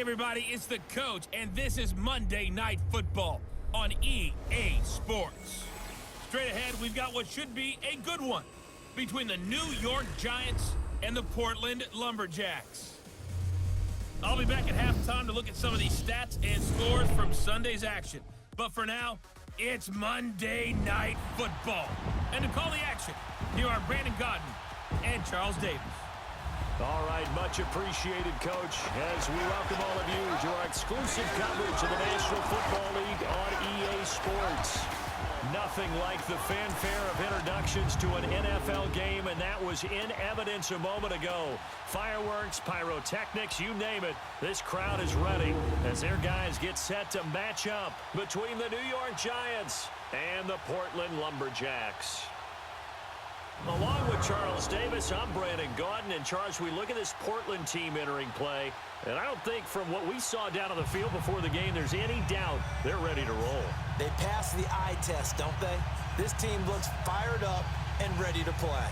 everybody, it's the coach, and this is Monday Night Football on EA Sports. Straight ahead, we've got what should be a good one between the New York Giants and the Portland Lumberjacks. I'll be back at halftime to look at some of these stats and scores from Sunday's action. But for now, it's Monday Night Football. And to call the action, here are Brandon Godden and Charles Davis. All right, much appreciated, Coach, as we welcome all of you to our exclusive coverage of the National Football League on EA Sports. Nothing like the fanfare of introductions to an NFL game, and that was in evidence a moment ago. Fireworks, pyrotechnics, you name it, this crowd is ready as their guys get set to match up between the New York Giants and the Portland Lumberjacks. Along with Charles Davis, I'm Brandon Godden. And Charles, we look at this Portland team entering play, and I don't think from what we saw down on the field before the game there's any doubt they're ready to roll. They pass the eye test, don't they? This team looks fired up and ready to play.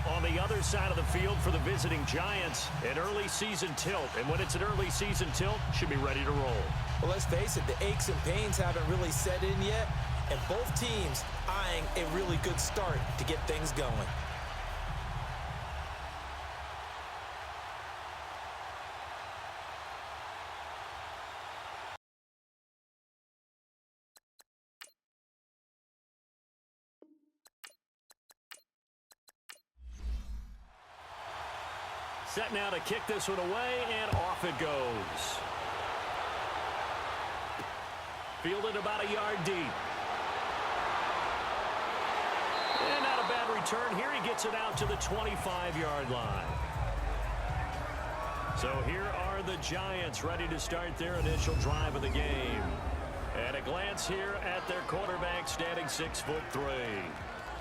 On the other side of the field for the visiting Giants, an early season tilt. And when it's an early season tilt, should be ready to roll. Well, let's face it, the aches and pains haven't really set in yet, and both teams eyeing a really good start to get things going. Set now to kick this one away, and off it goes. Fielded about a yard deep. And not a bad return. Here he gets it out to the 25-yard line. So here are the Giants ready to start their initial drive of the game. And a glance here at their quarterback standing 6'3".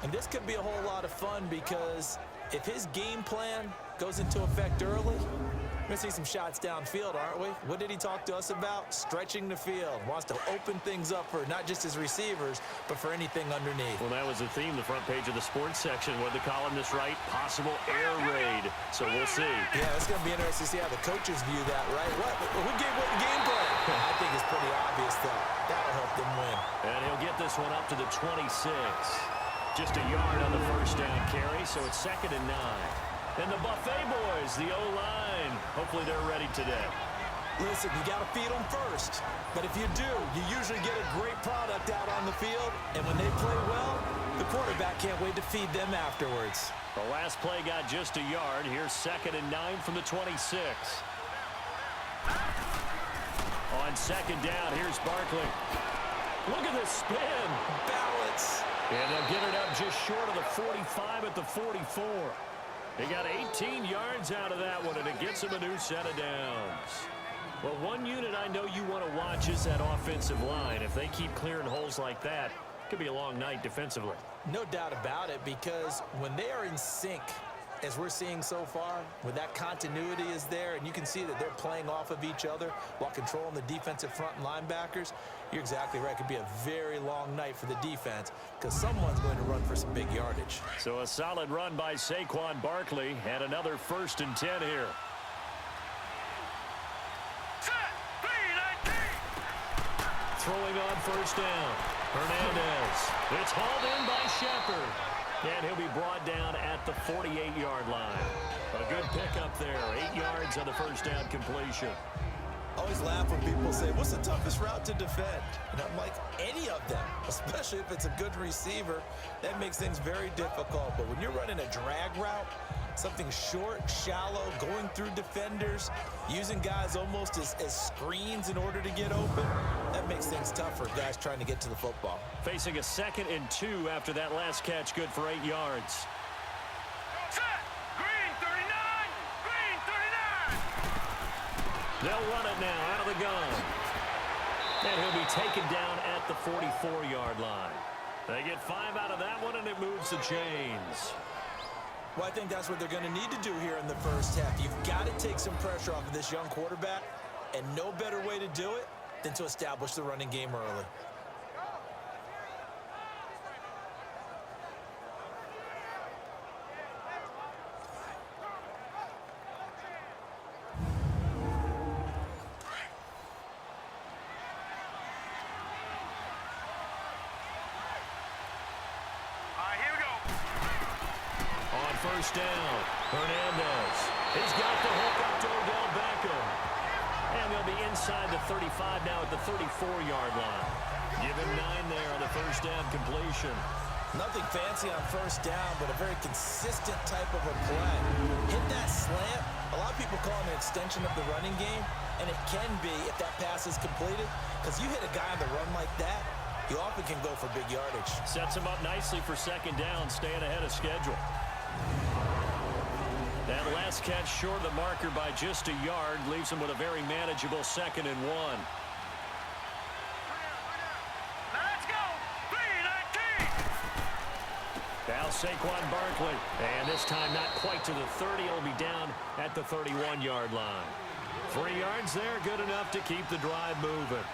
And this could be a whole lot of fun because if his game plan goes into effect early, we're going to see some shots downfield, aren't we? What did he talk to us about? Stretching the field. Wants to open things up for not just his receivers, but for anything underneath. Well, that was the theme, the front page of the sports section. What the columnist write? Possible air raid. So we'll see. Yeah, it's going to be interesting to see how the coaches view that, right? Who gave what the game plan? I think it's pretty obvious that that'll help them win. And he'll get this one up to the 26. Just a yard on the first down carry, so it's 2nd and 9. And the Buffet boys, the O-line, hopefully they're ready today. Listen, you got to feed them first. But if you do, you usually get a great product out on the field. And when they play well, the quarterback can't wait to feed them afterwards. The last play got just a yard. Here's 2nd and 9 from the 26. On 2nd down, here's Barkley. Look at this spin. Balance. And they'll get it up just short of the 45 at the 44. They got 18 yards out of that one, and it gets them a new set of downs. Well, one unit I know you want to watch is that offensive line. If they keep clearing holes like that, it could be a long night defensively. No doubt about it, because when they are in sync, as we're seeing so far, when that continuity is there and you can see that they're playing off of each other while controlling the defensive front and linebackers, you're exactly right. It could be a very long night for the defense because someone's going to run for some big yardage. So a solid run by Saquon Barkley and another 1st and 10 here. Throwing on 1st down. Hernandez. It's hauled in by Shepard. And he'll be brought down at the 48-yard line. A good pickup there. 8 yards on the 1st down completion. I always laugh when people say, what's the toughest route to defend? And I'm like, any of them, especially if it's a good receiver. That makes things very difficult. But when you're running a drag route, something short, shallow, going through defenders, using guys almost as screens in order to get open, that makes things tough for guys trying to get to the football. Facing a 2nd and 2 after that last catch, good for 8 yards. They'll run it now out of the gun. And he'll be taken down at the 44-yard line. They get 5 out of that one, and it moves the chains. Well, I think that's what they're going to need to do here in the first half. You've got to take some pressure off of this young quarterback, and no better way to do it than to establish the running game early. first down. Hernandez. He's got the hook up to Odell Beckham. And they'll be inside the 35 now at the 34-yard line. Give him 9 there on the first down completion. Nothing fancy on first down, but a very consistent type of a play. Hit that slant. A lot of people call it an extension of the running game, and it can be if that pass is completed, because you hit a guy on the run like that, you often can go for big yardage. Sets him up nicely for second down, staying ahead of schedule. That last catch short of the marker by just a yard leaves him with a very manageable 2nd and 1. Now Saquon Barkley, and this time not quite to the 30. It'll be down at the 31-yard line. 3 yards there, good enough to keep the drive moving.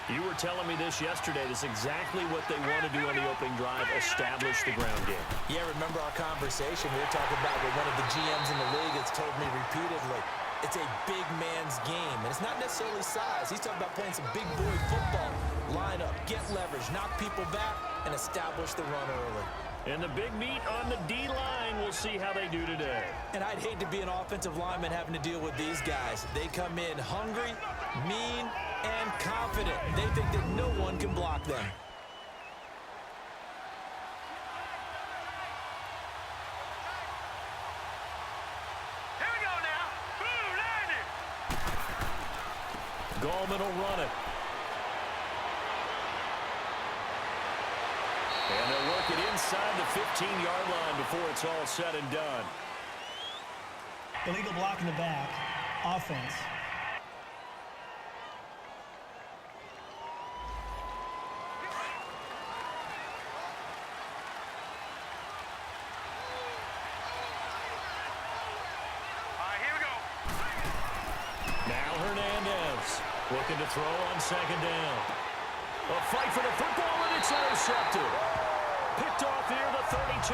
You were telling me this yesterday. This is exactly what they want to do on the opening drive, establish the ground game. Yeah, remember our conversation? We were talking about what one of the GMs in the league has told me repeatedly. It's a big man's game, and it's not necessarily size. He's talking about playing some big boy football. Line up, get leverage, knock people back, and establish the run early. And the big meat on the D-line, we'll see how they do today. And I'd hate to be an offensive lineman having to deal with these guys. They come in hungry, mean, and confident. They think that no one can block them. Here we go now. Boom, landed. Gallman will run it. And they'll work it inside the 15-yard line before it's all said and done. Illegal block in the back. Offense. All right, here we go. Now Hernandez looking to throw on second down. A fight for the football, and it's intercepted. Picked off near the 32.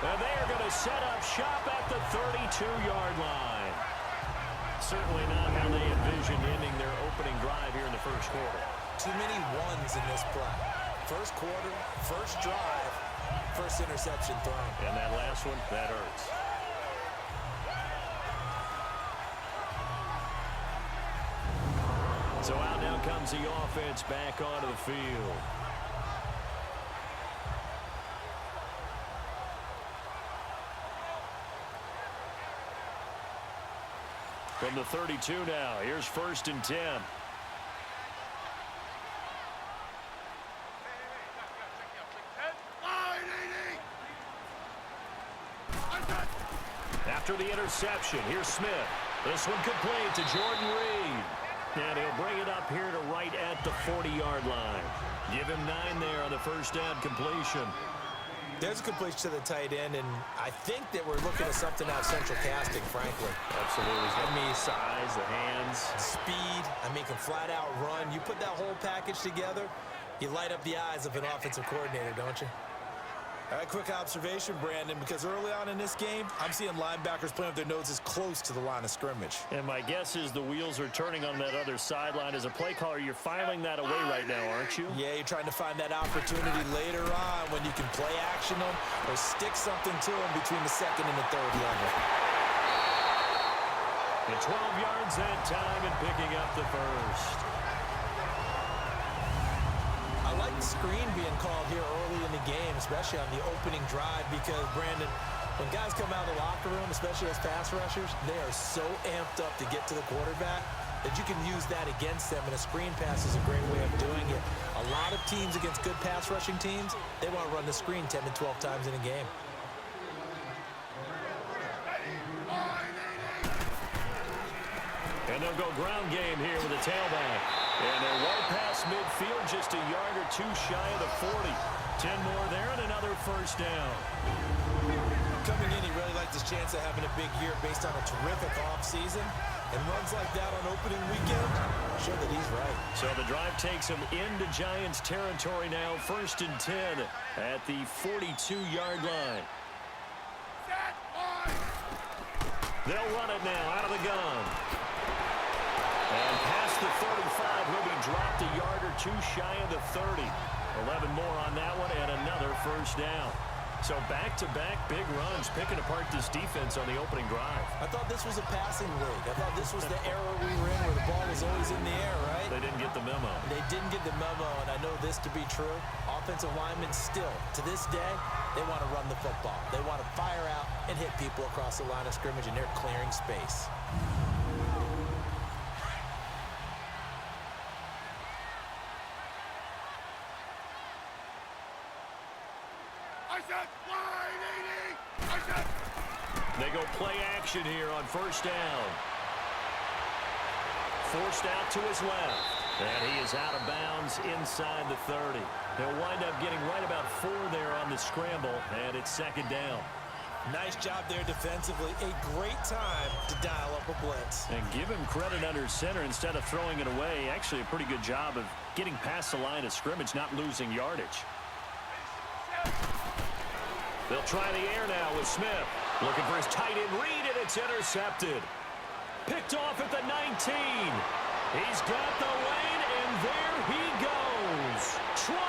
And they are going to set up shop at the 32-yard line. Certainly not how they envisioned ending their opening drive here in the first quarter. Too many ones in this play. First quarter, first drive, first interception thrown. And that last one, that hurts. So out now comes the offense back onto the field. From the 32 now, here's 1st and 10. After the interception, here's Smith. This one complete to Jordan Reed. And he'll bring it up here to right at the 40-yard line. Give him 9 there on the first down completion. There's a completion to the tight end, and I think that we're looking at something out of central casting, frankly. Absolutely. I mean, size, the hands. Speed. I mean, can flat out run. You put that whole package together, you light up the eyes of an offensive coordinator, don't you? All right, quick observation, Brandon, because early on in this game, I'm seeing linebackers playing with their noses close to the line of scrimmage. And my guess is the wheels are turning on that other sideline. As a play caller, you're filing that away right now, aren't you? Yeah, you're trying to find that opportunity later on when you can play action them or stick something to them between the 2nd and the 3rd level. And 12 yards that time and picking up the first. I like the screen being called here early in the game, especially on the opening drive, because, Brandon, when guys come out of the locker room, especially as pass rushers, they are so amped up to get to the quarterback that you can use that against them, and a screen pass is a great way of doing it. A lot of teams against good pass rushing teams, they want to run the screen 10 to 12 times in a game. And they'll go ground game here with a tailback. And they're well past midfield, just a yard or two shy of the 40. 10 more there and another first down. Coming in, he really liked his chance of having a big year based on a terrific offseason. And runs like that on opening weekend, show that he's right. So the drive takes him into Giants territory now. 1st and 10 at the 42-yard line. They'll run it now out of the gun. And past the 35, he'll be dropped a yard or two shy of the 30. 11 more on that one and another first down. So back-to-back big runs, picking apart this defense on the opening drive. I thought this was a passing league. I thought this was the era we were in where the ball was always in the air, right? They didn't get the memo. They didn't get the memo, and I know this to be true. Offensive linemen still, to this day, they want to run the football. They want to fire out and hit people across the line of scrimmage, and they're clearing space. They go play action here on first down. Forced out to his left. And he is out of bounds inside the 30. He'll wind up getting right about 4 there on the scramble, and it's second down. Nice job there defensively. A great time to dial up a blitz. And give him credit under center instead of throwing it away. Actually, a pretty good job of getting past the line of scrimmage, not losing yardage. They'll try the air now with Smith. Looking for his tight end read, and it's intercepted. Picked off at the 19. He's got the lane, and there he goes. 20.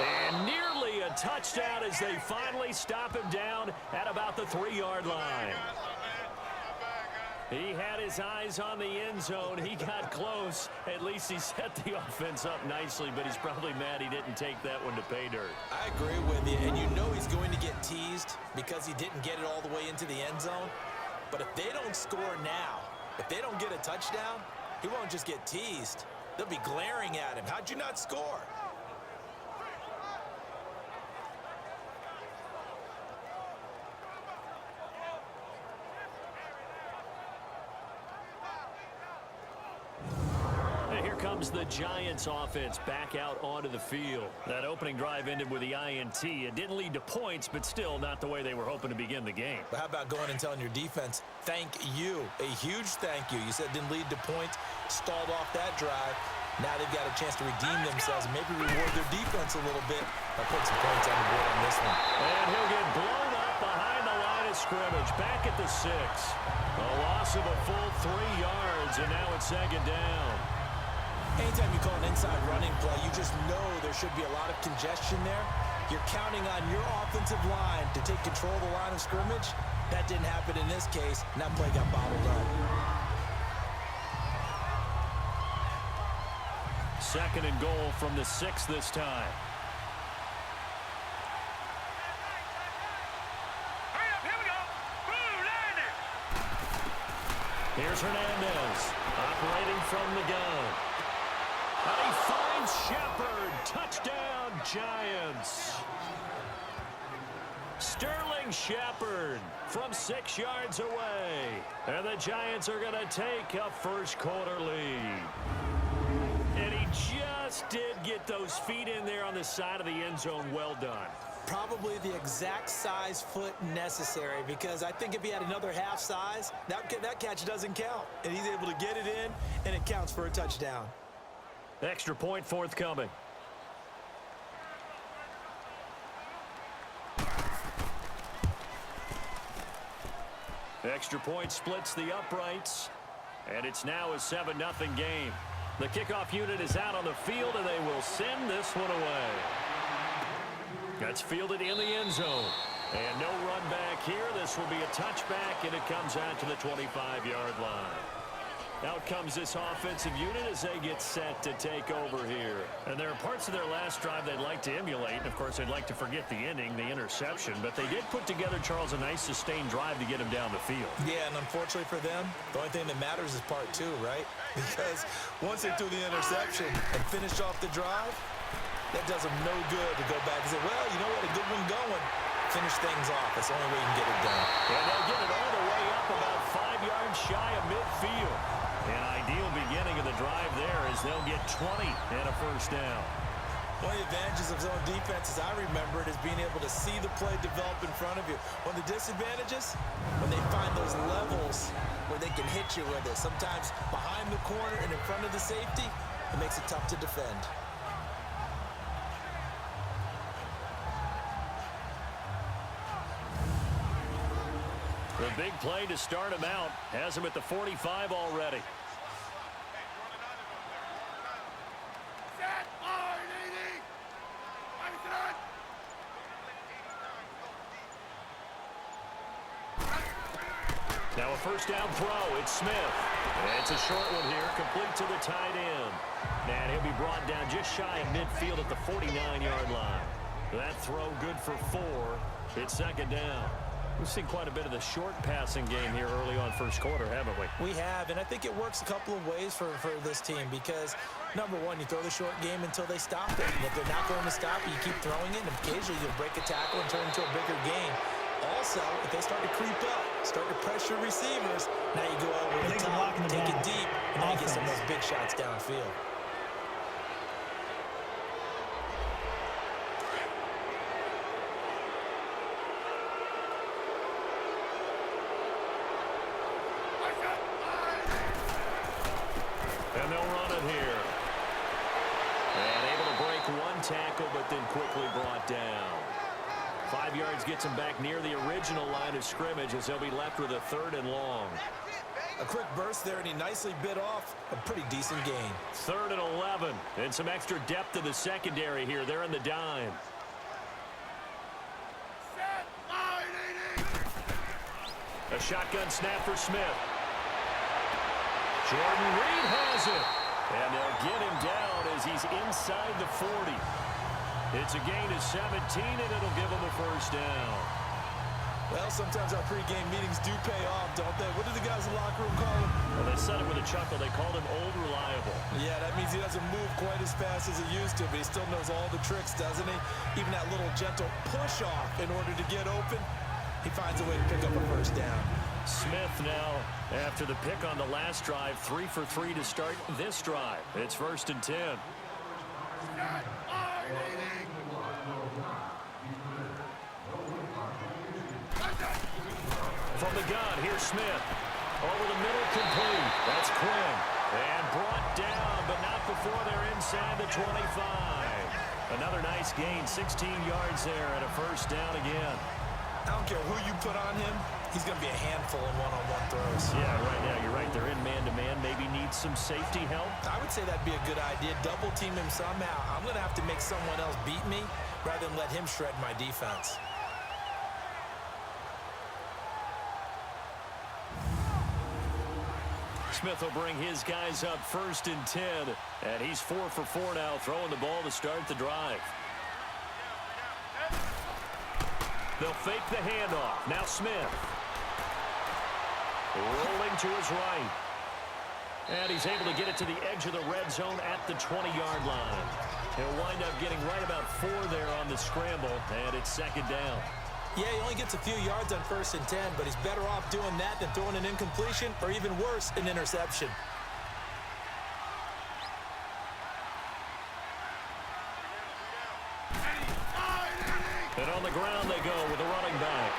And nearly a touchdown as they finally stop him down at about the 3-yard line. He had his eyes on the end zone. He got close. At least he set the offense up nicely, but he's probably mad he didn't take that one to pay dirt. I agree with you, and you know he's going to get teased because he didn't get it all the way into the end zone. But if they don't score now, if they don't get a touchdown, he won't just get teased. They'll be glaring at him. How'd you not score? Comes the Giants offense back out onto the field. That opening drive ended with the INT. It didn't lead to points, but still not the way they were hoping to begin the game. But how about going and telling your defense, thank you, a huge thank you. You said it didn't lead to points, stalled off that drive. Now they've got a chance to redeem themselves and maybe reward their defense a little bit by putting some points on the board on this one. And he'll get blown up behind the line of scrimmage, back at the 6. A loss of a full 3 yards, and now it's second down. Anytime you call an inside running play, you just know there should be a lot of congestion there. You're counting on your offensive line to take control of the line of scrimmage. That didn't happen in this case, and that play got bottled up. Second and goal from the 6 this time. Hurry up, here we go. Boom, landed. Here's Hernandez operating from the gun. And he finds Shepard. Touchdown, Giants. Sterling Shepard from 6 yards away. And the Giants are going to take a first-quarter lead. And he just did get those feet in there on the side of the end zone. Well done. Probably the exact size foot necessary, because I think if he had another half size, that catch doesn't count. And he's able to get it in, and it counts for a touchdown. Extra point forthcoming. Extra point splits the uprights, and it's now a 7-0 game. The kickoff unit is out on the field, and they will send this one away. That's fielded in the end zone. And no run back here. This will be a touchback, and it comes out to the 25-yard line. Out comes this offensive unit as they get set to take over here. And there are parts of their last drive they'd like to emulate. And, of course, they'd like to forget the ending, the interception. But they did put together, Charles, a nice sustained drive to get him down the field. Yeah, and unfortunately for them, the only thing that matters is part 2, right? Because once they threw the interception and finished off the drive, that does them no good to go back and say, well, you know what, a good one going. Finish things off. That's the only way you can get it done. And they'll get it all the way up about 5 yards shy of midfield. An ideal beginning of the drive there as they'll get 20 and a first down. One of the advantages of zone defense, as I remember it, is being able to see the play develop in front of you. One of the disadvantages, when they find those levels where they can hit you with it, sometimes behind the corner and in front of the safety, it makes it tough to defend. The big play to start him out has him at the 45 already. Now a first down throw. It's Smith. It's a short one here, complete to the tight end. And he'll be brought down just shy of midfield at the 49-yard line. That throw good for 4. It's second down. We've seen quite a bit of the short passing game here early on first quarter, haven't we? We have, and I think it works a couple of ways for this team because, number one, you throw the short game until they stop it. And if they're not going to stop it, you keep throwing it, and occasionally you'll break a tackle and turn it into a bigger game. Also, if they start to creep up, start to pressure receivers, now you go over the top, take it deep, and now you get some of those big shots downfield. And they'll run it here. And able to break one tackle, but then quickly brought down. 5 yards gets him back near the original line of scrimmage as they'll be left with a 3rd and long. A quick burst there, and he nicely bit off a pretty decent gain. 3rd and 11, and some extra depth in the secondary here. They're in the dime. A shotgun snap for Smith. Jordan Reed has it. And they'll get him down as he's inside the 40. It's a gain of 17, and it'll give him a first down. Well, sometimes our pregame meetings do pay off, don't they? What do the guys in the locker room call him? Well, they said it with a chuckle. They called him Old Reliable. Yeah, that means he doesn't move quite as fast as he used to, but he still knows all the tricks, doesn't he? Even that little gentle push-off in order to get open, he finds a way to pick up a first down. Smith now, after the pick on the last drive, 3 for 3 to start this drive. It's 1st and 10. From the gun, here's Smith. Over the middle, complete. That's Quinn. And brought down, but not before they're inside the 25. Another nice gain, 16 yards there, and a first down again. I don't care who you put on him, he's going to be a handful in one-on-one throws. Yeah, right now, you're right. They're in man-to-man. Maybe need some safety help. I would say that'd be a good idea. Double team him somehow. I'm going to have to make someone else beat me rather than let him shred my defense. Smith will bring his guys up 1st and 10. And he's 4 for 4 now, throwing the ball to start the drive. They'll fake the handoff. Now Smith. Rolling to his right. And he's able to get it to the edge of the red zone at the 20-yard line. He'll wind up getting right about 4 there on the scramble, and it's second down. Yeah, he only gets a few yards on 1st and 10, but he's better off doing that than throwing an incompletion or even worse, an interception. And on the ground they go with a running back.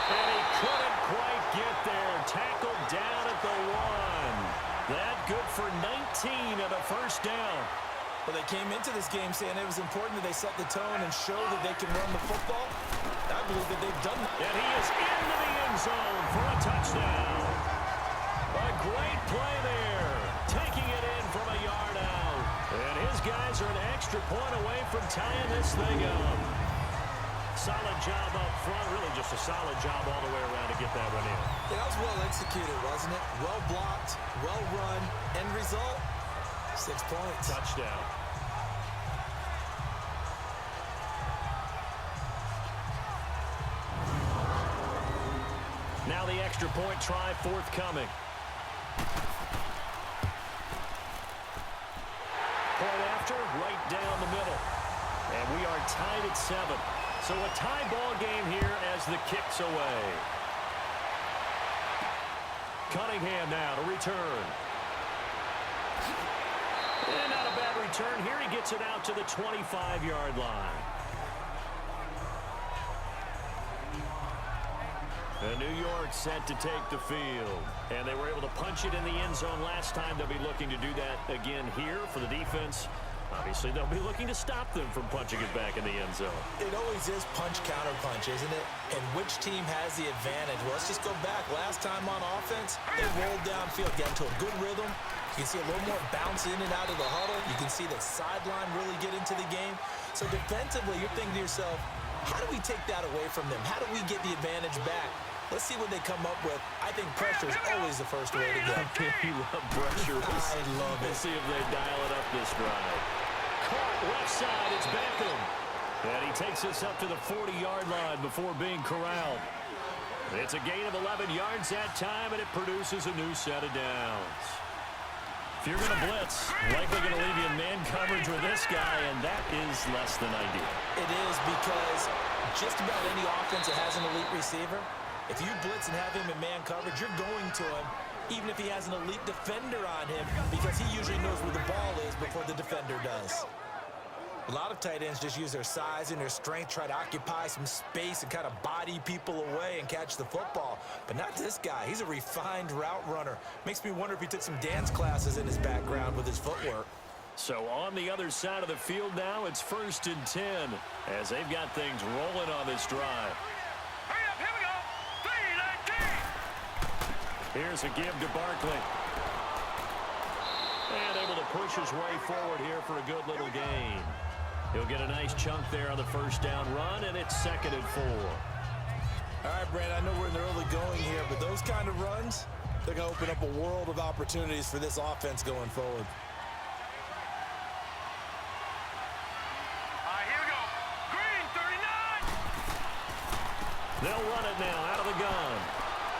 And he couldn't quite get there. Tackled down at the 1. That good for 19 and a first down. Well, they came into this game saying it was important that they set the tone and show that they can run the football. I believe that they've done that. And he is into the end zone for a touchdown. A great play there. Taking it in from a yard out. And his guys are an extra point away from tying this thing up. Solid job up front. Really just a solid job all the way around to get that one in. Yeah, that was well executed, wasn't it? Well blocked, well run. End result, 6 points. Touchdown. Now the extra point try forthcoming. Point after, right down the middle. And we are tied at 7. So a tie ball game here as the kick's away. Cunningham now to return. And not a bad return here. He gets it out to the 25-yard line. And New York set to take the field. And they were able to punch it in the end zone last time. They'll be looking to do that again here for the defense. Obviously, they'll be looking to stop them from punching it back in the end zone. It always is punch-counter-punch, isn't it? And which team has the advantage? Well, let's just go back. Last time on offense, they rolled downfield, get into a good rhythm. You can see a little more bounce in and out of the huddle. You can see the sideline really get into the game. So defensively, you're thinking to yourself, how do we take that away from them? How do we get the advantage back? Let's see what they come up with. I think pressure is always the first way to go. You love pressure. I love it. We'll see if they dial it up this drive. Caught left side. It's Beckham. And he takes us up to the 40-yard line before being corralled. It's a gain of 11 yards that time, and it produces a new set of downs. If you're going to blitz, likely going to leave you in man coverage with this guy, and that is less than ideal. It is, because just about any offense that has an elite receiver, if you blitz and have him in man coverage, you're going to him, even if he has an elite defender on him, because he usually knows where the ball is before the defender does. A lot of tight ends just use their size and their strength, try to occupy some space and kind of body people away and catch the football. But not this guy. He's a refined route runner. Makes me wonder if he took some dance classes in his background with his footwork. So on the other side of the field now, it's 1st and 10 as they've got things rolling on this drive. Hurry up, here we go. 3, 19. Here's a give to Barkley. And able to push his way forward here for a good little gain. He'll get a nice chunk there on the first down run, and it's 2nd and 4. All right, Brandon, I know we're in the early going here, but those kind of runs, they're going to open up a world of opportunities for this offense going forward. All right, here we go. Green, 39. They'll run it now out of the gun.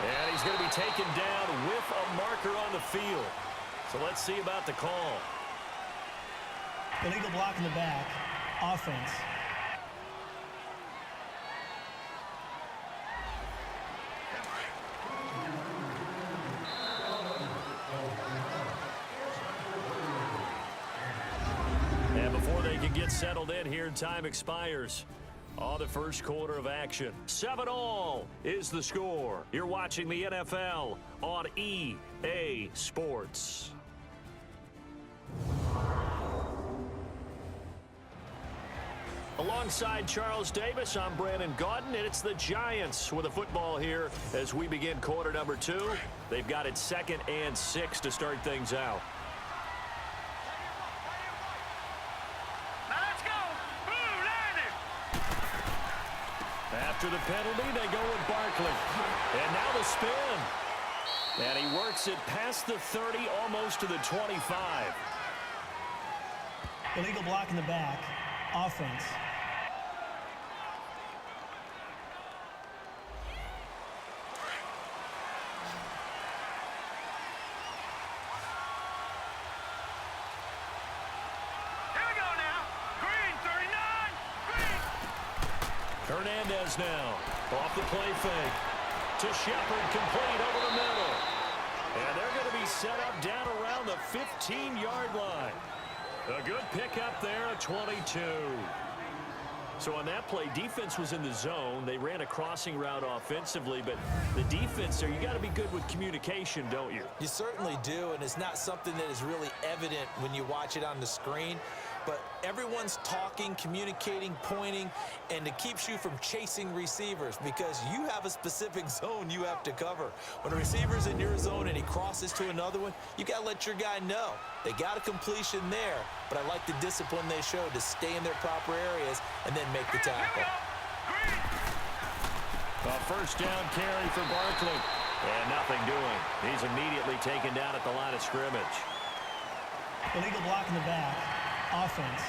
And he's going to be taken down with a marker on the field. So let's see about the call. Illegal block in the back. Offense. And before they can get settled in here, time expires on the first quarter of action. 7-all is the score. You're watching the NFL on EA Sports. Alongside Charles Davis, I'm Brandon Gaudin, and it's the Giants with the football here as we begin quarter number 2. They've got it 2nd and 6 to start things out. Now let's go. Blue, landing. After the penalty, they go with Barkley. And now the spin. And he works it past the 30, almost to the 25. Illegal block in the back. Offense. Hernandez now off the play fake to Shepard, complete over the middle. And they're going to be set up down around the 15-yard line. A good pickup there at 22. So on that play, defense was in the zone. They ran a crossing route offensively, but the defense there, you got to be good with communication, don't you? You certainly do, and it's not something that is really evident when you watch it on the screen. But everyone's talking, communicating, pointing, and it keeps you from chasing receivers because you have a specific zone you have to cover. When a receiver's in your zone and he crosses to another one, you got to let your guy know. They got a completion there, but I like the discipline they showed to stay in their proper areas and then make the tackle. A first down carry for Barkley. And nothing doing. He's immediately taken down at the line of scrimmage. Illegal block in the back. Offense.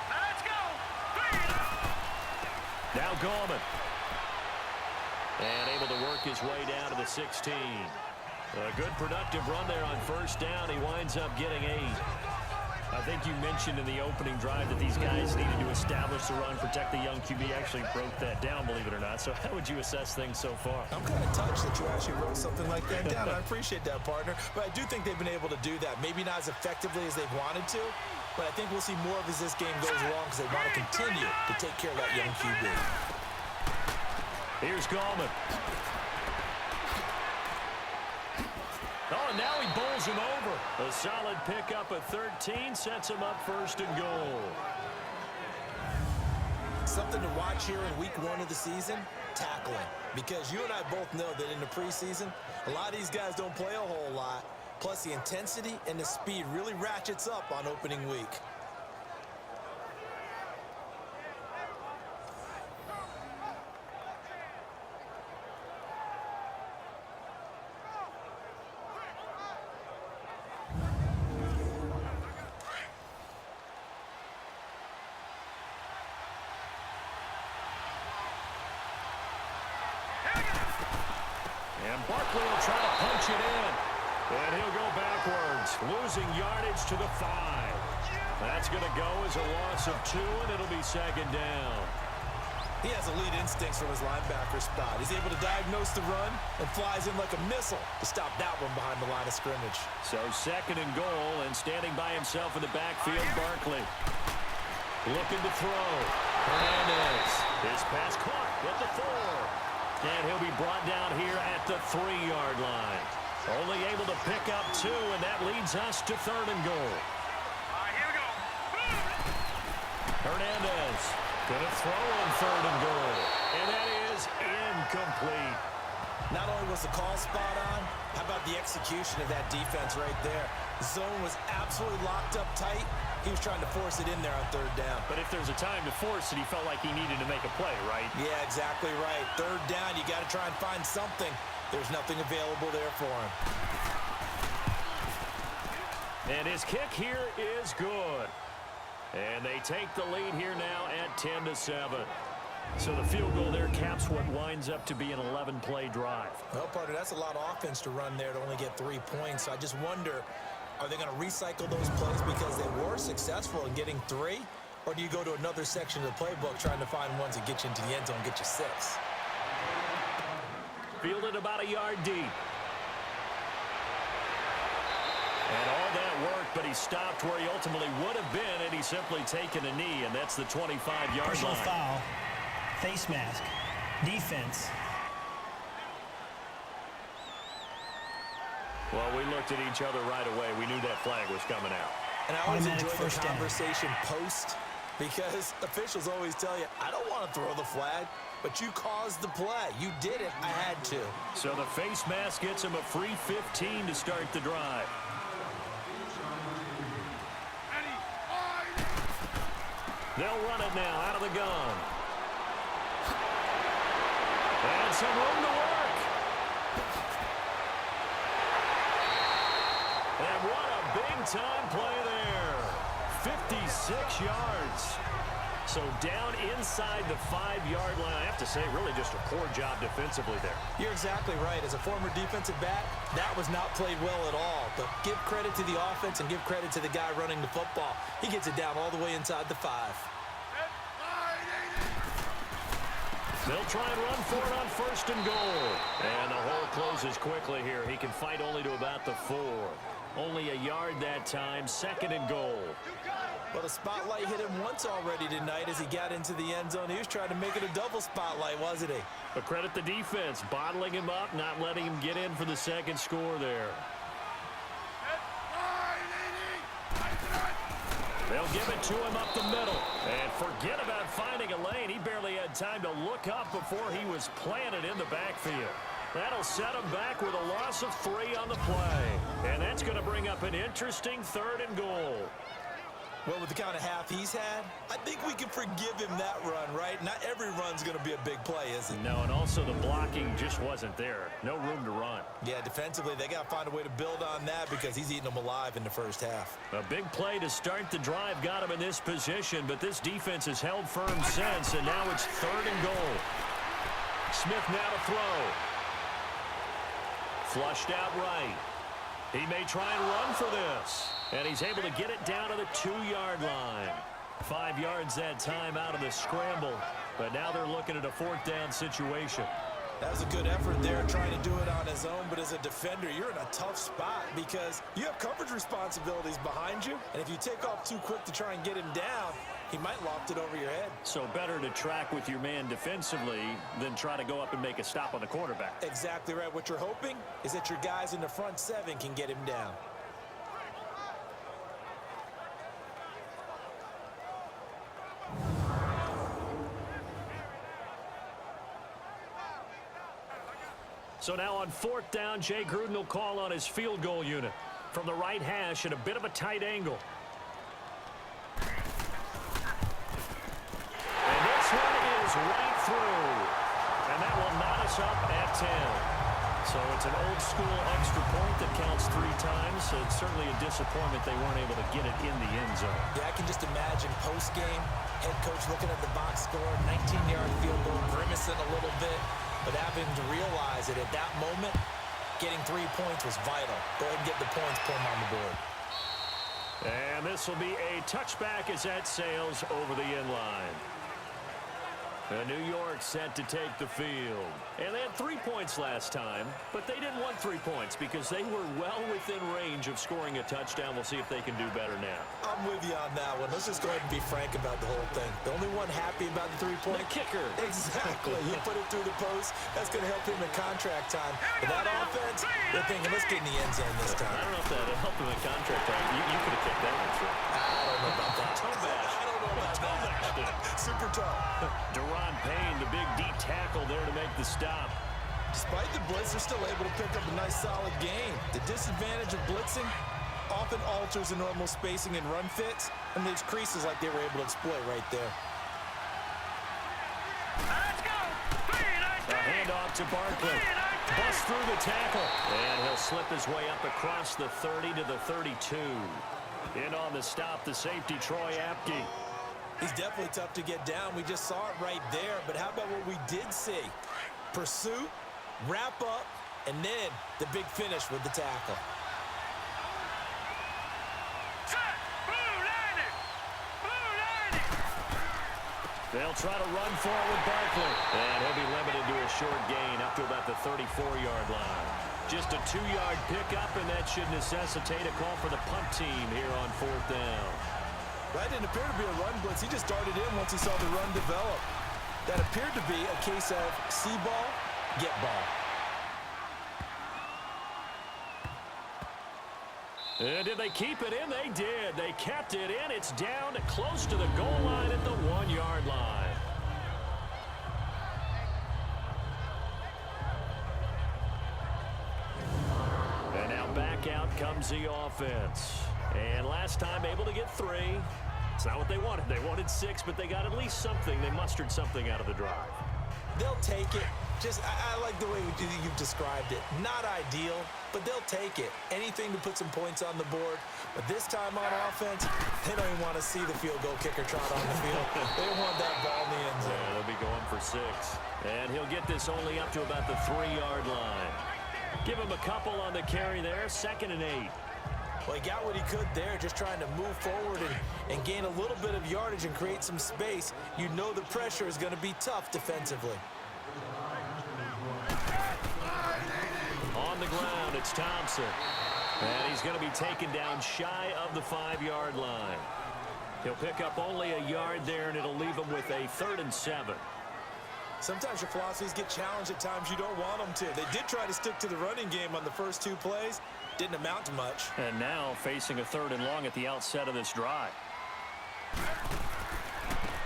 Let's go. Now Gallman. And able to work his way down to the 16. A good productive run there on first down. He winds up getting 8. I think you mentioned in the opening drive that these guys needed to establish the run, protect the young QB. Actually broke that down, believe it or not. So how would you assess things so far? I'm kind of touched that you actually wrote something like that down. I appreciate that, partner. But I do think they've been able to do that. Maybe not as effectively as they've wanted to, but I think we'll see more of as this game goes along because they want to continue to take care of that young QB. Here's Gallman. Oh, and now he bowls him over. A solid pickup at 13 sets him up first and goal. Something to watch here in week 1 of the season. tackling. Because you and I both know that in the preseason, a lot of these guys don't play a whole lot. Plus, the intensity and the speed really ratchets up on opening week. And Barkley will try to punch it in. And he'll go backwards, losing yardage to the 5. That's going to go as a loss of 2, and it'll be second down. He has elite instincts from his linebacker spot. He's able to diagnose the run and flies in like a missile to stop that one behind the line of scrimmage. So second and goal, and standing by himself in the backfield, Barkley. Looking to throw. Hernandez. His pass caught at the 4. And he'll be brought down here at the 3-yard line. Only able to pick up 2, and that leads us to third and goal. All right, here we go. Hernandez going to throw on third and goal. And that is incomplete. Not only was the call spot on, how about the execution of that defense right there? The zone was absolutely locked up tight. He was trying to force it in there on third down. But if there's a time to force it, he felt like he needed to make a play, right? Yeah, exactly right. Third down, you got to try and find something. There's nothing available there for him. And his kick here is good. And they take the lead here now at 10-7. So the field goal there caps what winds up to be an 11-play drive. Well, partner, that's a lot of offense to run there to only get 3 points. So I just wonder, are they going to recycle those plays because they were successful in getting 3? Or do you go to another section of the playbook trying to find ones that get you into the end zone and get you 6? Fielded about a yard deep. And all that worked, but he stopped where he ultimately would have been had he simply taken a knee, and that's the 25-yard Personal line. foul. Face mask. Defense. Well, we looked at each other right away. We knew that flag was coming out. And I always Automatic enjoy the first down. conversation post because officials always tell you, I don't want to throw the flag, but you caused the play. You did it. I had to. So the face mask gets him a free 15 to start the drive. They'll run it now out of the gun. And some room to work. And what a big-time play there. 56 yards. So down inside the 5-yard line. I have to say, really just a poor job defensively there. You're exactly right. As a former defensive back, that was not played well at all. But give credit to the offense and give credit to the guy running the football. He gets it down all the way inside the 5. They'll try and run for it on first and goal. And the hole closes quickly here. He can fight only to about the 4. Only a yard that time, second and goal. Well, the spotlight hit him once already tonight as he got into the end zone. He was trying to make it a double spotlight, wasn't he? But credit the defense, bottling him up, not letting him get in for the second score there. They'll give it to him up the middle. And forget about finding a lane. He barely had time to look up before he was planted in the backfield. That'll set him back with a loss of 3 on the play. And that's going to bring up an interesting third and goal. Well, with the kind of half he's had, I think we can forgive him that run, right? Not every run's going to be a big play, is it? No, and also the blocking just wasn't there. No room to run. Yeah, defensively, they got to find a way to build on that because he's eating them alive in the first half. A big play to start the drive got him in this position, but this defense has held firm since, and now it's third and goal. Smith now to throw. Flushed out right. He may try and run for this. And he's able to get it down to the 2-yard line. 5 yards that time out of the scramble. But now they're looking at a 4th down situation. That was a good effort there trying to do it on his own. But as a defender, you're in a tough spot because you have coverage responsibilities behind you. And if you take off too quick to try and get him down, he might loft it over your head. So better to track with your man defensively than try to go up and make a stop on the quarterback. Exactly right. What you're hoping is that your guys in the front 7 can get him down. So now on 4th down, Jay Gruden will call on his field goal unit from the right hash at a bit of a tight angle. And this one is right through. And that will knot us up at 10. So it's an old-school extra point that counts 3 times. So it's certainly a disappointment they weren't able to get it in the end zone. Yeah, I can just imagine post-game, head coach looking at the box score, 19-yard field goal, grimacing a little bit, but having to realize that at that moment, getting 3 points was vital. Go ahead and get the points, put them on the board. And this will be a touchback as that sails over the end line. New York set to take the field. And they had 3 points last time, but they didn't want 3 points because they were well within range of scoring a touchdown. We'll see if they can do better now. I'm with you on that one. Let's just go ahead and be frank about the whole thing. The only one happy about the 3-point? The kicker. Exactly. You put it through the post. That's going to help him in contract time. But that offense, they're thinking, let's get in the end zone this time. I don't know if that helped him in contract time. You could have kicked that one through. I don't know about that. Toe bash. I don't know about that. Super tough. Deron Payne, the big D tackle there to make the stop. Despite the blitz, they're still able to pick up a nice solid gain. The disadvantage of blitzing often alters the normal spacing and run fits and leaves creases like they were able to exploit right there. Let's go. A handoff to Barkley. Bust through the tackle. And he'll slip his way up across the 30 to the 32. In on the stop, the safety, Troy Apke. He's definitely tough to get down. We just saw it right there. But how about what we did see? Pursuit, wrap up, and then the big finish with the tackle. Set. Blue landing. Blue landing. They'll try to run for it with Barkley. And he'll be limited to a short gain up to about the 34-yard line. Just a 2-yard pickup, and that should necessitate a call for the punt team here on 4th down. That didn't appear to be a run blitz. He just darted in once he saw the run develop. That appeared to be a case of see ball, get ball. And did they keep it in? They did. They kept it in. It's down to close to the goal line at the 1-yard line. And now back out comes the offense. And last time able to get 3. It's not what they wanted. They wanted 6, but they got at least something. They mustered something out of the drive. They'll take it. I like the way you've described it. Not ideal, but they'll take it. Anything to put some points on the board. But this time on offense, they don't even want to see the field goal kicker trot on the field. They want that ball in the end zone. Yeah, they'll be going for 6. And he'll get this only up to about the 3-yard line. Give him a couple on the carry there. 2nd and 8. Well, he got what he could there, just trying to move forward and gain a little bit of yardage and create some space. You know the pressure is going to be tough defensively. On the ground, it's Thompson. And he's going to be taken down shy of the 5-yard line. He'll pick up only a yard there, and it'll leave him with a 3rd and 7. Sometimes your philosophies get challenged at times you don't want them to. They did try to stick to the running game on the first 2 plays. Didn't amount to much. And now facing a 3rd and long at the outset of this drive.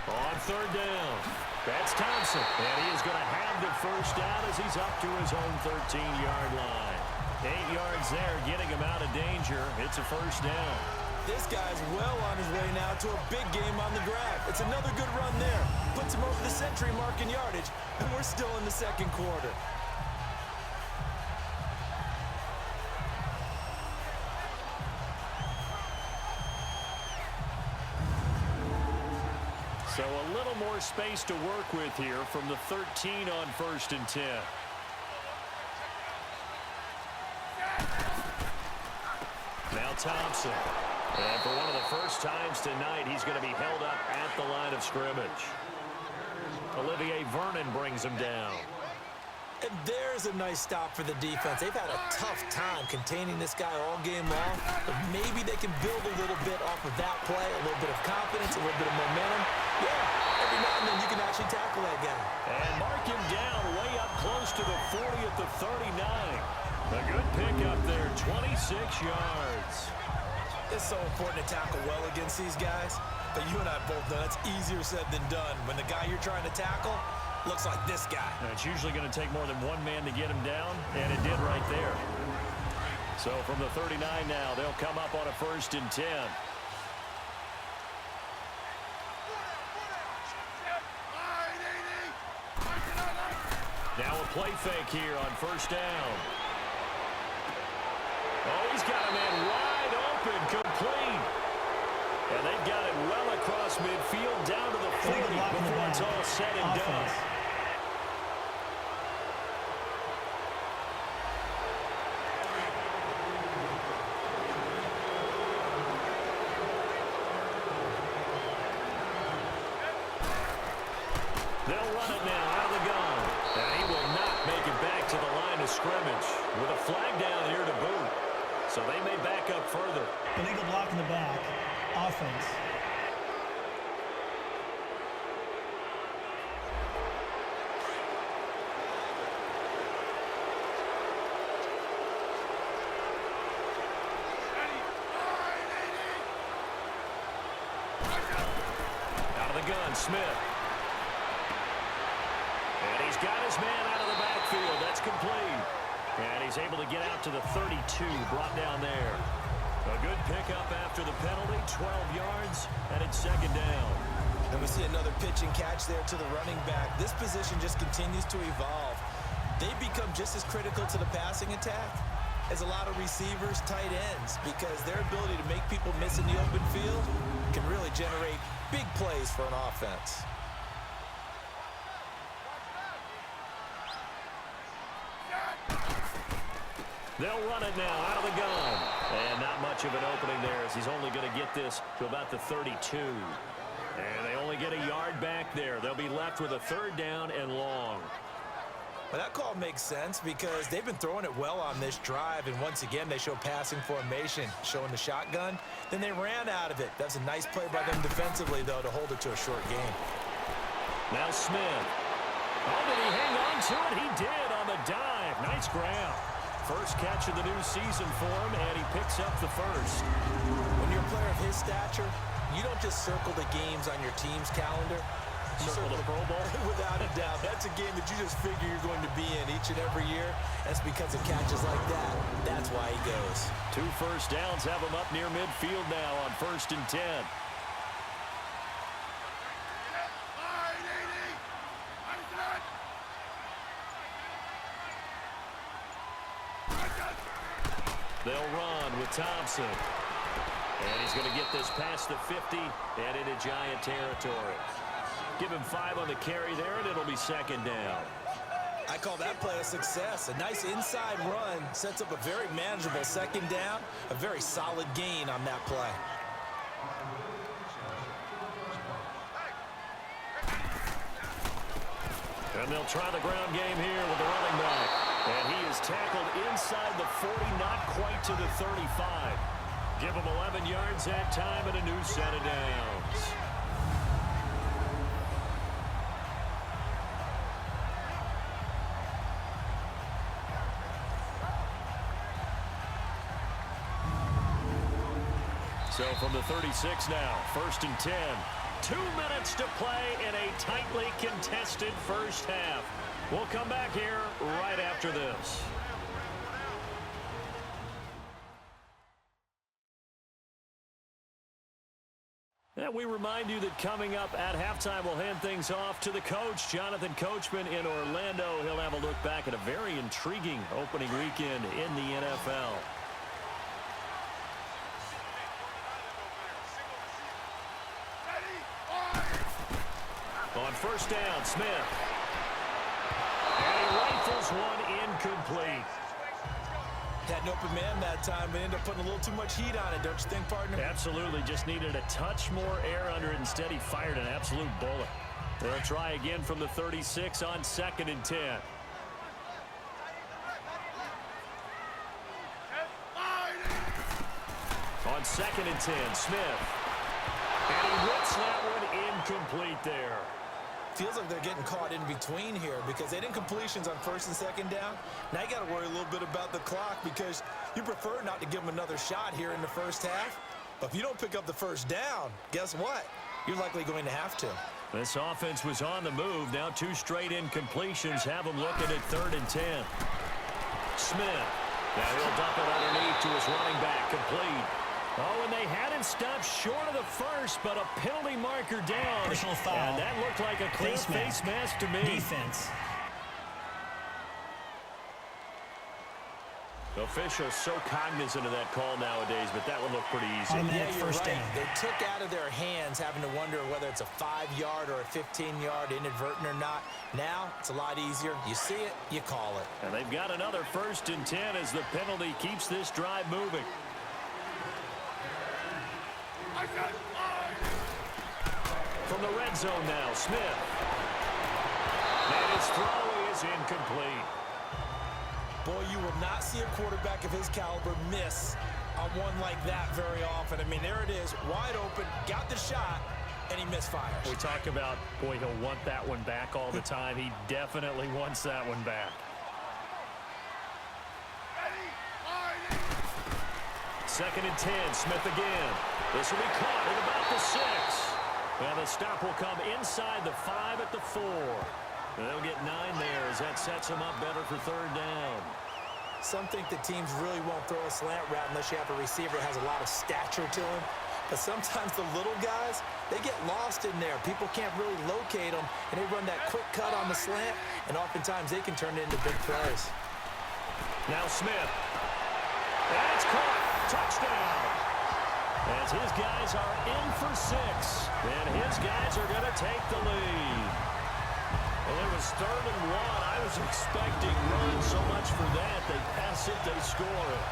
On 3rd down, that's Thompson. And he is going to have the first down as he's up to his own 13-yard line. 8 yards there, getting him out of danger. It's a first down. This guy's well on his way now to a big game on the ground. It's another good run there. Puts him over the century mark in yardage, and we're still in the 2nd quarter. So a little more space to work with here from the 13 on 1st and 10. Now Thompson. And for one of the first times tonight, he's going to be held up at the line of scrimmage. Olivier Vernon brings him down. And there's a nice stop for the defense. They've had a tough time containing this guy all game long, but maybe they can build a little bit off of that play, a little bit of confidence, a little bit of momentum. Yeah, every now and then you can actually tackle that guy. And mark him down way up close to the 40 at the 39. A good pickup there, 26 yards. It's so important to tackle well against these guys, but you and I both know that's easier said than done. When the guy you're trying to tackle, looks like this guy. And it's usually going to take more than one man to get him down, and it did right there. So from the 39 now, they'll come up on a 1st and 10. Now a play fake here on 1st down. Oh, he's got a man wide open, complete. And they've got it well across midfield down to the 40 before it's all said and done. They'll run it now out of the gun. And he will not make it back to the line of scrimmage with a flag down here to boot. So they may back up further. Illegal block in the back. Offense. Out of the gun, Smith. And he's got his man out of the backfield. That's complete. And he's able to get out to the 32, brought down there. A good pickup after the penalty, 12 yards, and it's 2nd down. And we see another pitch and catch there to the running back. This position just continues to evolve. They become just as critical to the passing attack as a lot of receivers, tight ends, because their ability to make people miss in the open field can really generate big plays for an offense. They'll run it now out of the gun. And not much of an opening there as he's only going to get this to about the 32. And they only get a yard back there. They'll be left with a 3rd down and long. Well, that call makes sense because they've been throwing it well on this drive, and once again they show passing formation, showing the shotgun. Then they ran out of it. That's a nice play by them defensively, though, to hold it to a short game. Now Smith. Oh, did he hang on to it? He did on the dive. Nice grab. First catch of the new season for him, and he picks up the 1st. When you're a player of his stature, you don't just circle the games on your team's calendar. You Circle the Pro Bowl? Without a doubt. That's a game that you just figure you're going to be in each and every year. That's because of catches like that. That's why he goes. 2 first downs have him up near midfield now on 1st and 10. They'll run with Thompson. And he's going to get this past the 50 and into Giant territory. Give him 5 on the carry there, and it'll be 2nd down. I call that play a success. A nice inside run sets up a very manageable 2nd down. A very solid gain on that play. And they'll try the ground game here with the running back. And he is tackled inside the 40, not quite to the 35. Give him 11 yards that time and a new set of downs. So from the 36 now, 1st and 10. 2 minutes to play in a tightly contested first half. We'll come back here right after this. And we remind you that coming up at halftime, we'll hand things off to the coach, Jonathan Coachman in Orlando. He'll have a look back at a very intriguing opening weekend in the NFL. On 1st down, Smith. And he rifles one incomplete. Had an open man that time, but ended up putting a little too much heat on it, don't you think, partner? Absolutely. Just needed a touch more air under it. Instead, he fired an absolute bullet. They'll try again from the 36 on 2nd and 10. On 2nd and 10, Smith. And he whips that one incomplete there. Feels like they're getting caught in between here because they didn't completions on 1st and 2nd down. Now you got to worry a little bit about the clock because you prefer not to give them another shot here in the first half. But if you don't pick up the 1st down, guess what? You're likely going to have to. This offense was on the move. Now 2 straight incompletions have them looking at 3rd and 10. Smith. Now he'll dump it underneath to his running back, complete. Oh, and they had him stopped short of the first, but a penalty marker down. Personal foul. And that looked like a clear face mask to me. Defense. Officials so cognizant of that call nowadays, but that one looked pretty easy. Yeah, you're right. They took out of their hands having to wonder whether it's a 5-yard or a 15-yard inadvertent or not. Now, it's a lot easier. You see it, you call it. And they've got another 1st and 10 as the penalty keeps this drive moving. From the red zone now, Smith. And his throw is incomplete. Boy, you will not see a quarterback of his caliber miss on one like that very often. I mean, there it is, wide open, got the shot, and he misfires. We talk about, boy, he'll want that one back all the time. He definitely wants that one back. 2nd and 10, Smith again. This will be caught at about the 6. And the stop will come inside the 5 at the 4. They'll get 9 there as that sets them up better for 3rd down. Some think the teams really won't throw a slant route unless you have a receiver that has a lot of stature to him. But sometimes the little guys, they get lost in there. People can't really locate them, and they run that quick cut on the slant, and oftentimes they can turn it into big plays. Now Smith. And it's caught. Touchdown. As his guys are in for 6, and his guys are going to take the lead. Well, it was 3rd and 1. I was expecting run so much for that. They pass it, they score it.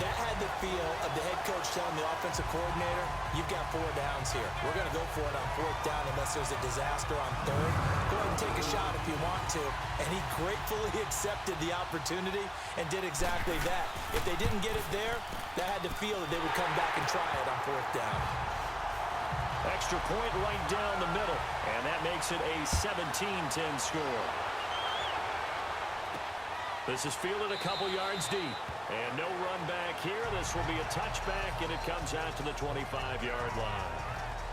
That had the feel of the head coach telling the offensive coordinator, you've got 4 downs here. We're going to go for it on 4th down unless there's a disaster on 3rd. Go ahead and take a shot if you want to. And he gratefully accepted the opportunity and did exactly that. If they didn't get it there, that had the feel that they would come back and try it on 4th down. Extra point right down the middle, and that makes it a 17-10 score. This is fielded a couple yards deep, and no run back here. This will be a touchback, and it comes out to the 25-yard line.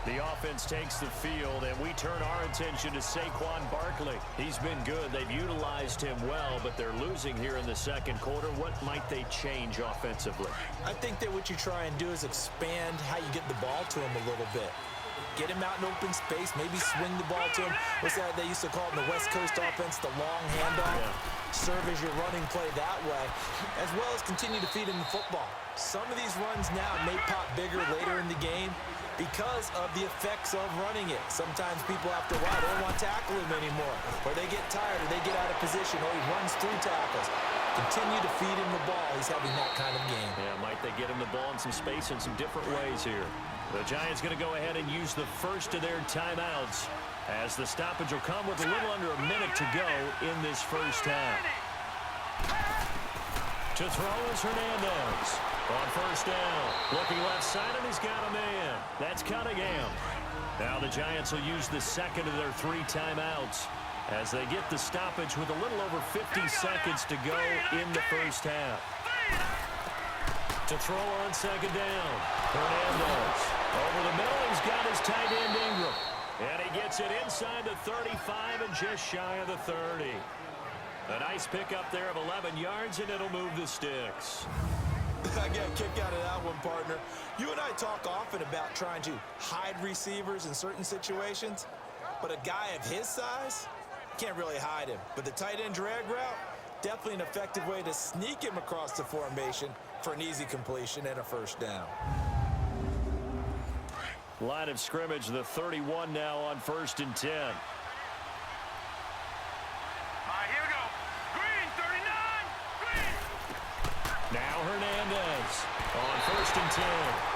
The offense takes the field, and we turn our attention to Saquon Barkley. He's been good. They've utilized him well, but they're losing here in the 2nd quarter. What might they change offensively? I think that what you try and do is expand how you get the ball to him a little bit. Get him out in open space, maybe swing the ball to him. What's that they used to call it in the West Coast offense, the long handoff? Yeah. Serve as your running play that way, as well as continue to feed him the football. Some of these runs now may pop bigger later in the game because of the effects of running it. Sometimes people after a while don't want to tackle him anymore, or they get tired, or they get out of position, or he runs through tackles. Continue to feed him the ball. He's having that kind of game. Yeah, might they get him the ball in some space in some different ways here. The Giants going to go ahead and use the first of their timeouts as the stoppage will come with a little under a minute to go in this first half. To throw is Hernandez. On 1st down, looking left side, and he's got a man. That's Cunningham. Now the Giants will use the 2nd of their 3 timeouts as they get the stoppage with a little over 50 seconds to go in the first half. To throw on 2nd down, Hernandez. Over the middle, he's got his tight end Ingram. And he gets it inside the 35 and just shy of the 30. A nice pickup there of 11 yards, and it'll move the sticks. I got a kick out of that one, partner. You and I talk often about trying to hide receivers in certain situations, but a guy of his size can't really hide him. But the tight end drag route, definitely an effective way to sneak him across the formation for an easy completion and a 1st down. Line of scrimmage, the 31 now on 1st and 10. All right, here we go. Green, 39. Green. Now Hernandez on 1st and 10.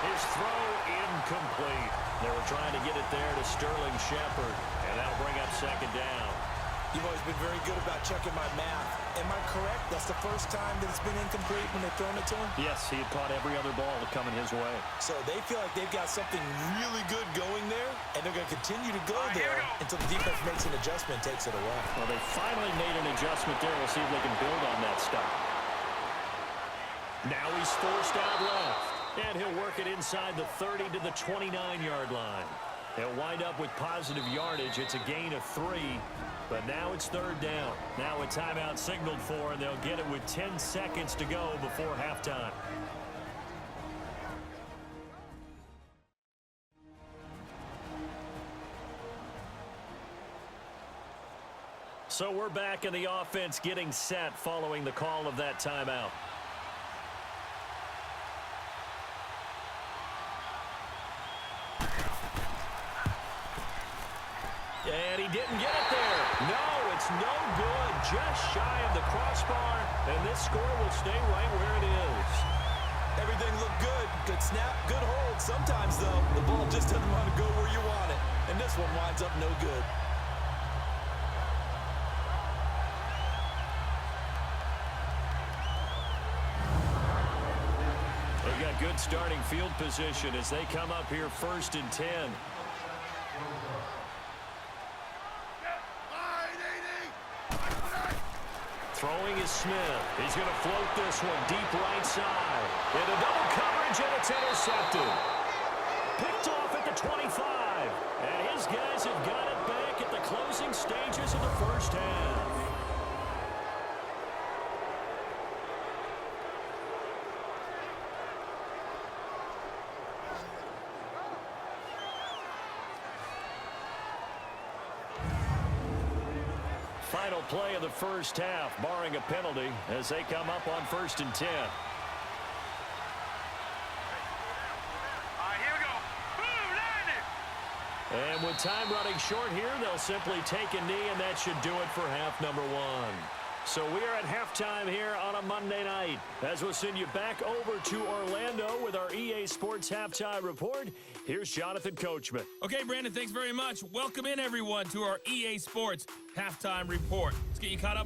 His throw incomplete. They were trying to get it there to Sterling Shepard, and that'll bring up 2nd down. You've always been very good about checking my math. Am I correct? That's the first time that it's been incomplete when they've thrown it to him? Yes, he had caught every other ball coming his way. So they feel like they've got something really good going there, and they're going to continue to go there until the defense makes an adjustment and takes it away. Well, they finally made an adjustment there. We'll see if they can build on that stuff. Now he's forced out left, and he'll work it inside the 30 to the 29-yard line. They'll wind up with positive yardage. It's a gain of 3, but now it's third down. Now a timeout signaled for, and they'll get it with 10 seconds to go before halftime. So we're back in the offense getting set following the call of that timeout. And he didn't get it there. No, it's no good. Just shy of the crossbar, and this score will stay right where it is. Everything looked good. Good snap, good hold. Sometimes, though, the ball just doesn't want to go where you want it. And this one winds up no good. They've got good starting field position as they come up here 1st and 10. Throwing is Smith. He's going to float this one deep right side. Into double coverage, and it's intercepted. Picked off at the 25. And his guys have got it back at the closing stages of the first half. Final play of the first half, barring a penalty, as they come up on 1st and 10. All right, here we go. Boom, landed. And with time running short here, they'll simply take a knee, and that should do it for half number 1. So we are at halftime here on a Monday night, as we'll send you back over to Orlando with our EA Sports Halftime Report. Here's Jonathan Coachman. Okay, Brandon, thanks very much. Welcome in, everyone, to our EA Sports Halftime Report. Let's get you caught up